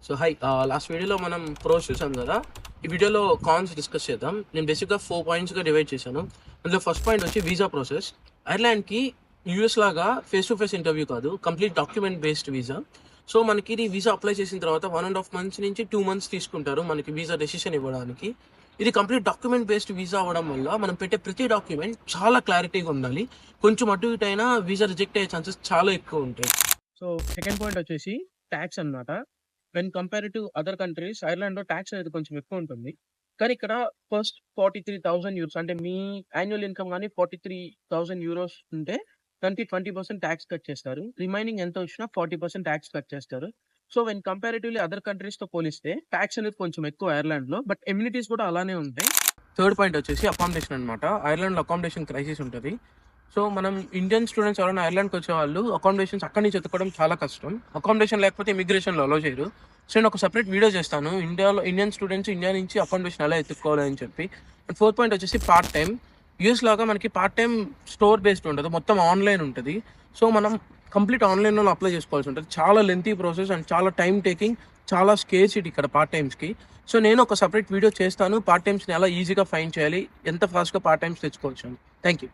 So high last వీడియోలో మనం pros చూసాం కదా. ఈ వీడియోలో కాన్స్ డిస్కస్ చేద్దాం. నేను బేసిక్గా 4 పాయింట్స్గా డివైడ్ చేశాను. అందులో ఫస్ట్ పాయింట్ వచ్చి వీసా ప్రాసెస్. ఐర్లాండ్కి యూఎస్ లాగా ఫేస్ టు ఫేస్ ఇంటర్వ్యూ కాదు, complete document based visa. So మనకి ఇది వీసా అప్లై చేసిన తర్వాత 1.5 మంత్స్ నుంచి 2 మంత్స్ తీసుకుంటారు మనకి వీసా డెసిషన్ ఇవ్వడానికి. ఇది కంప్లీట్ డాక్యుమెంట్ బేస్డ్ వీసా అవ్వడం వల్ల మనం పెట్టే ప్రతి డాక్యుమెంట్ చాలా క్లారిటీగా ఉండాలి. కొంచెం అటు ఇటు అయినా వీసా రిజెక్ట్ అయ్యే ఛాన్సెస్ చాలా ఎక్కువ ఉంటాయి. సో సెకండ్ పాయింట్ వచ్చేసి ట్యాక్స్ అన్నమాట. When compare to other countries, ఐర్లాండ్‌లో ట్యాక్స్ అనేది కొంచెం ఎక్కువ ఉంటుంది. కానీ ఇక్కడ ఫస్ట్ 43,000 యూరోస్ అంటే మీ యాన్యువల్ ఇన్‌కమ్ గాని 43,000 యూరోస్ ఉంటే దానికి 20% ట్యాక్స్ కట్ చేస్తారు. రిమైనింగ్ ఎంత వచ్చినా 40% ట్యాక్స్ కట్ చేస్తారు. సో వెన్ కంపారిటివ్‌లీ అదర్ కంట్రీస్‌తో పోలిస్తే ట్యాక్స్ అనేది కొంచెం ఎక్కువ ఐర్లాండ్‌లో. బట్ ఎమ్యూనిటీస్ కూడా అలానే ఉంటాయి. థర్డ్ పాయింట్ వచ్చేసి అకామిడేషన్ అనమాట. ఐర్లాండ్‌లో అకామిడేషన్ క్రైసిస్ ఉంటది. సో మనం ఇండియన్ స్టూడెంట్స్ ఎవరైనా ఐర్లాండ్‌కి వచ్చేవాళ్ళు అకామిడేషన్స్ అక్కడి నుంచి వెతకడం చాలా కష్టం. అకామిడేషన్ లేకపోతే ఇమిగ్రేషన్‌లో అలో చేయరు. సో నేను ఒక సెపరేట్ వీడియో చేస్తాను ఇండియన్ స్టూడెంట్స్ ఇండియా నుంచి అకామిడేషన్ ఎలా ఎత్తుక్కోవాలి అని చెప్పి. అండ్ ఫోర్త్ పాయింట్ వచ్చేసి పార్ట్ టైం. యూఎస్ లాగా మనకి పార్ట్ టైం స్టోర్ బేస్డ్ ఉండదు, మొత్తం ఆన్లైన్ ఉంటుంది. సో మనం కంప్లీట్ ఆన్లైన్లో అప్లై చేసుకోవాల్సి ఉంటుంది. చాలా లెంతీ ప్రాసెస్ అండ్ చాలా టైం టేకింగ్, చాలా స్కేర్సిటీ ఇక్కడ పార్ట్ టైమ్స్కి. సో నేను ఒక సెపరేట్ వీడియో చేస్తాను పార్ట్ టైమ్స్ని ఎలా ఈజీగా ఫైండ్ చేయాలి, ఎంత ఫాస్ట్గా పార్ట్ టైమ్స్ తెచ్చుకోవచ్చు. Thank you.